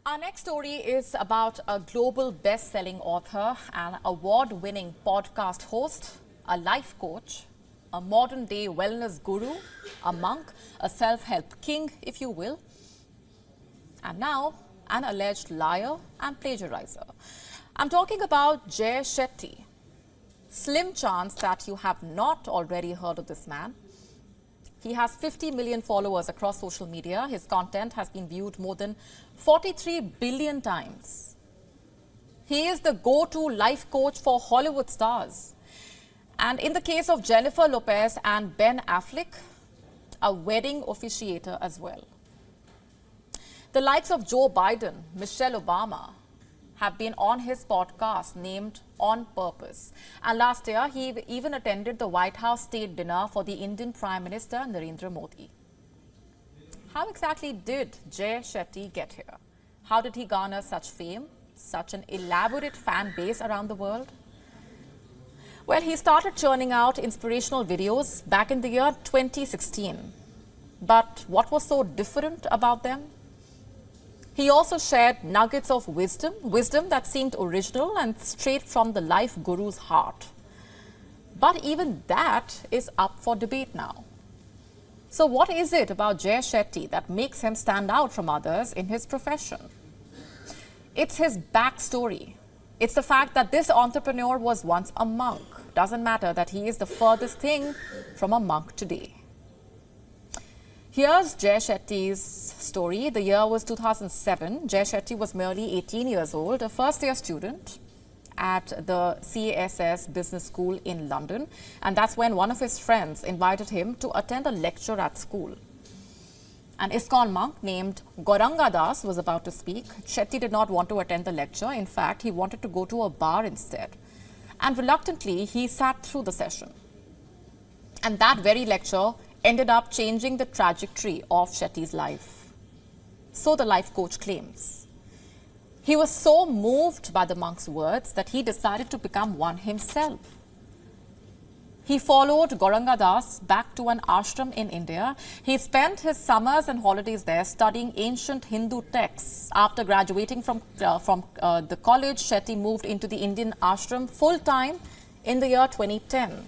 Our next story is about a global best-selling author, an award-winning podcast host, a life coach, a modern-day wellness guru, a monk, a self-help king, if you will, and now an alleged liar and plagiarizer. I'm talking about Shetty. Slim chance that you have not already heard of this man. He has 50 million followers across social media. His content has been viewed more than 43 billion times. He is the go-to life coach for Hollywood stars. And in the case of Jennifer Lopez and Ben Affleck, a wedding officiator as well. The likes of Joe Biden, Michelle Obama have been on his podcast named On Purpose. And last year, he even attended the White House state dinner for the Indian Prime Minister Narendra Modi. How exactly did Shetty get here? How did he garner such fame, such an elaborate fan base around the world? Well, he started churning out inspirational videos back in the year 2016. But what was so different about them? He also shared nuggets of wisdom that seemed original and straight from the life guru's heart. But even that is up for debate now. So what is it about Shetty that makes him stand out from others in his profession? It's his backstory. It's the fact that this entrepreneur was once a monk. Doesn't matter that he is the furthest thing from a monk today. Here's Shetty's story. The year was 2007. Shetty was merely 18 years old, a first-year student at the CASS Business School in London. And that's when one of his friends invited him to attend a lecture at school. An ISKCON monk named Gauranga Das was about to speak. Shetty did not want to attend the lecture. In fact, he wanted to go to a bar instead. And reluctantly, he sat through the session. And that very lecture ended up changing the trajectory of Shetty's life. So the life coach claims. He was so moved by the monk's words that he decided to become one himself. He followed Gauranga Das back to an ashram in India. He spent his summers and holidays there studying ancient Hindu texts. After graduating from the college, Shetty moved into the Indian ashram full-time in the year 2010.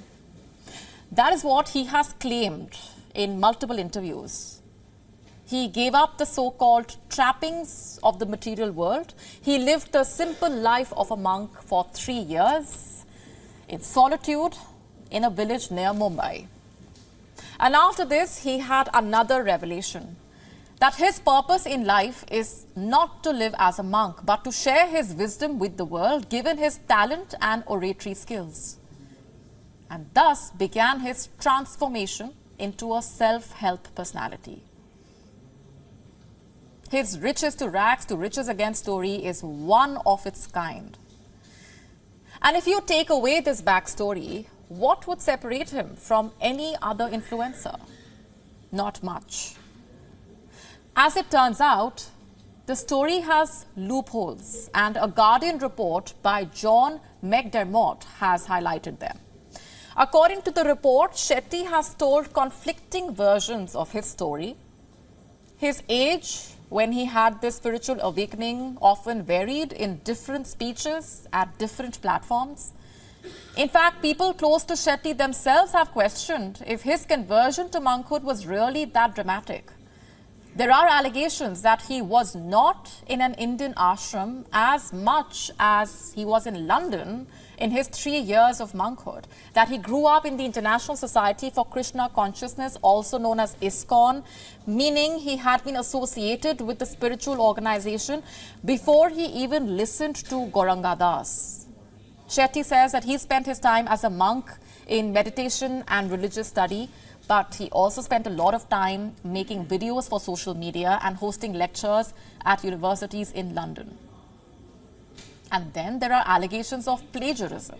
That is what he has claimed in multiple interviews. He gave up the so-called trappings of the material world. He lived the simple life of a monk for 3 years in solitude in a village near Mumbai. And after this, he had another revelation, that his purpose in life is not to live as a monk, but to share his wisdom with the world, given his talent and oratory skills. And thus began his transformation into a self-help personality. His riches to rags to riches again story is one of its kind. And if you take away this backstory, what would separate him from any other influencer? Not much. As it turns out, the story has loopholes, and a Guardian report by John McDermott has highlighted them. According to the report, Shetty has told conflicting versions of his story. His age, when he had this spiritual awakening, often varied in different speeches at different platforms. In fact, people close to Shetty themselves have questioned if his conversion to monkhood was really that dramatic. There are allegations that he was not in an Indian ashram as much as he was in London in his 3 years of monkhood, that he grew up in the International Society for Krishna Consciousness, also known as ISKCON, meaning he had been associated with the spiritual organization before he even listened to Gauranga Das. Shetty says that he spent his time as a monk in meditation and religious study, but he also spent a lot of time making videos for social media and hosting lectures at universities in London. And then there are allegations of plagiarism.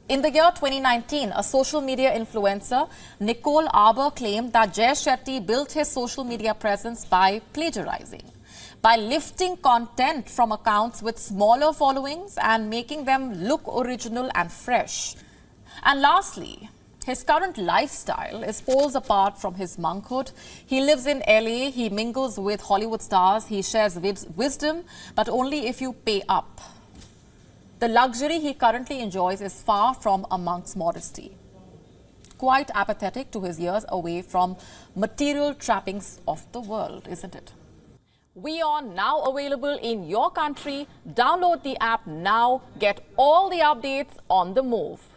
In the year 2019, a social media influencer, Nicole Arbour, claimed that Shetty built his social media presence by plagiarizing, by lifting content from accounts with smaller followings and making them look original and fresh. And lastly, His current lifestyle is poles apart from his monkhood. He lives in LA, he mingles with Hollywood stars, he shares wisdom, but only if you pay up. The luxury he currently enjoys is far from a monk's modesty. Quite apathetic to his years away from material trappings of the world, isn't it? WIon now available in your country. Download the app now. Get all the updates on the move.